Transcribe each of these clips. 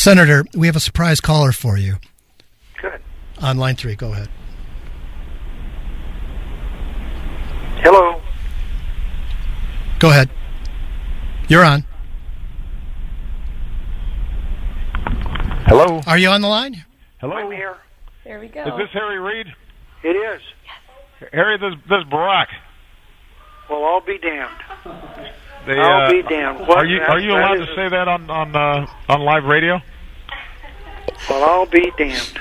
Senator, we have a surprise caller for you. Good. On line 3, go ahead. Hello. Go ahead. You're on. Hello. Are you on the line? Hello. I'm here. There we go. Is this Harry Reid? It is. Harry, this is Barack. Well, I'll be damned. They, I'll be damned. What, are you allowed to say that on live radio? Well, I'll be damned.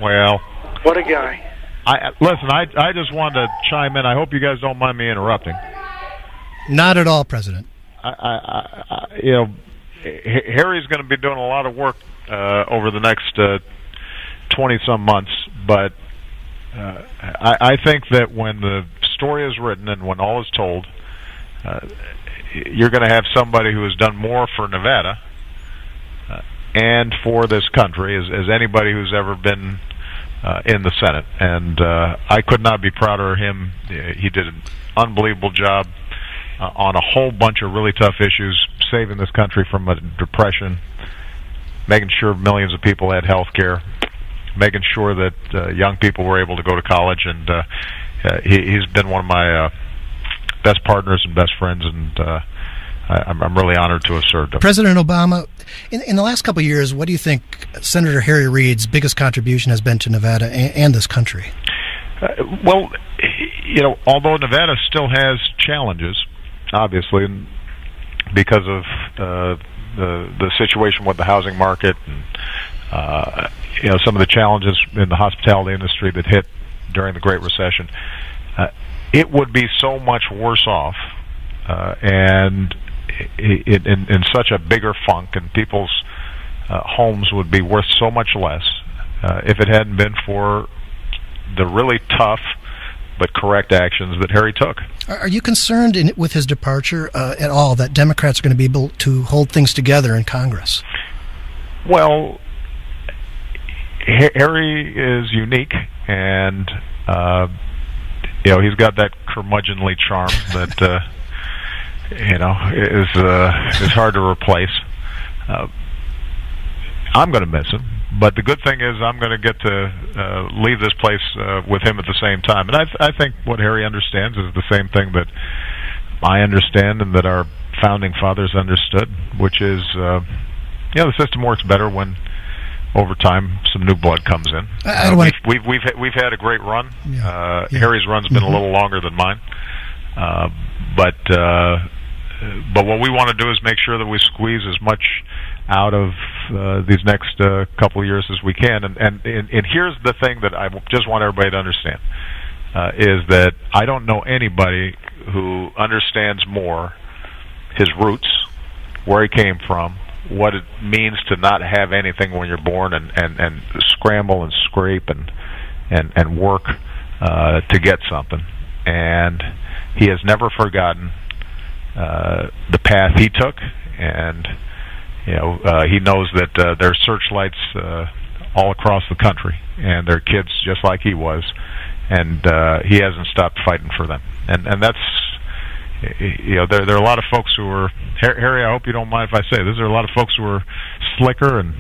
Well, what a guy. Listen, I just wanted to chime in. I hope you guys don't mind me interrupting. Not at all, President. Harry's going to be doing a lot of work over the next 20-some months, but I think that when the story is written and when all is told, you're going to have somebody who has done more for Nevada and for this country as anybody who's ever been in the Senate. And I could not be prouder of him. He did an unbelievable job on a whole bunch of really tough issues, saving this country from a depression, making sure millions of people had health care, making sure that young people were able to go to college. And he's been one of my best partners and best friends, and I'm really honored to have served him. President Obama, in the last couple of years, what do you think Senator Harry Reid's biggest contribution has been to Nevada and this country? Well, although Nevada still has challenges, obviously, because of the situation with the housing market and some of the challenges in the hospitality industry that hit during the Great Recession, it would be so much worse off and in such a bigger funk, and people's homes would be worth so much less if it hadn't been for the really tough but correct actions that Harry took. Are you concerned with his departure at all that Democrats are going to be able to hold things together in Congress? Well, Harry is unique, and he's got that curmudgeonly charm that is hard to replace. I'm going to miss him, but the good thing is I'm going to get to leave this place with him at the same time. And I think what Harry understands is the same thing that I understand and that our founding fathers understood, which is the system works better when over time some new blood comes in. We've had a great run. Yeah. Harry's run's been a little longer than mine, but what we want to do is make sure that we squeeze as much out of these next couple of years as we can. And here's the thing that I just want everybody to understand, is that I don't know anybody who understands more his roots, where he came from, what it means to not have anything when you're born, and scramble and scrape and work to get something. And he has never forgotten the path he took, and he knows that there are searchlights all across the country, and there are kids just like he was, and he hasn't stopped fighting for them. And that's, there are a lot of folks who are, Harry, I hope you don't mind if I say this, there are a lot of folks who are slicker and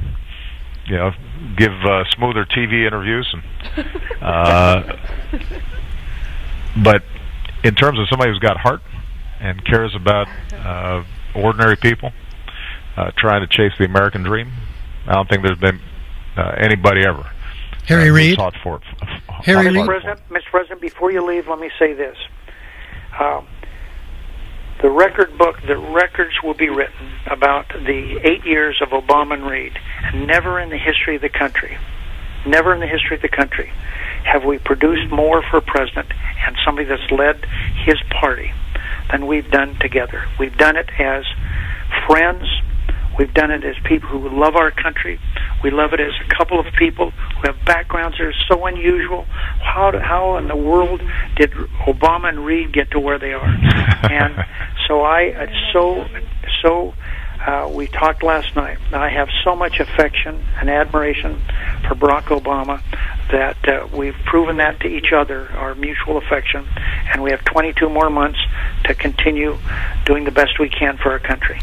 give smoother TV interviews, and but in terms of somebody who's got heart and cares about ordinary people trying to chase the American dream, I don't think there's been anybody ever. Harry Reid. Fought for it. Harry Reid. Mr. President, before you leave, let me say this. The records will be written about the 8 years of Obama and Reid, and never in the history of the country have we produced more for a president and somebody that's led his party than we've done together. We've done it as friends. We've done it as people who love our country. We love it as a couple of people who have backgrounds that are so unusual. How in the world did Obama and Reid get to where they are? And so we talked last night. I have so much affection and admiration for Barack Obama that we've proven that to each other, our mutual affection, and we have 22 more months to continue doing the best we can for our country.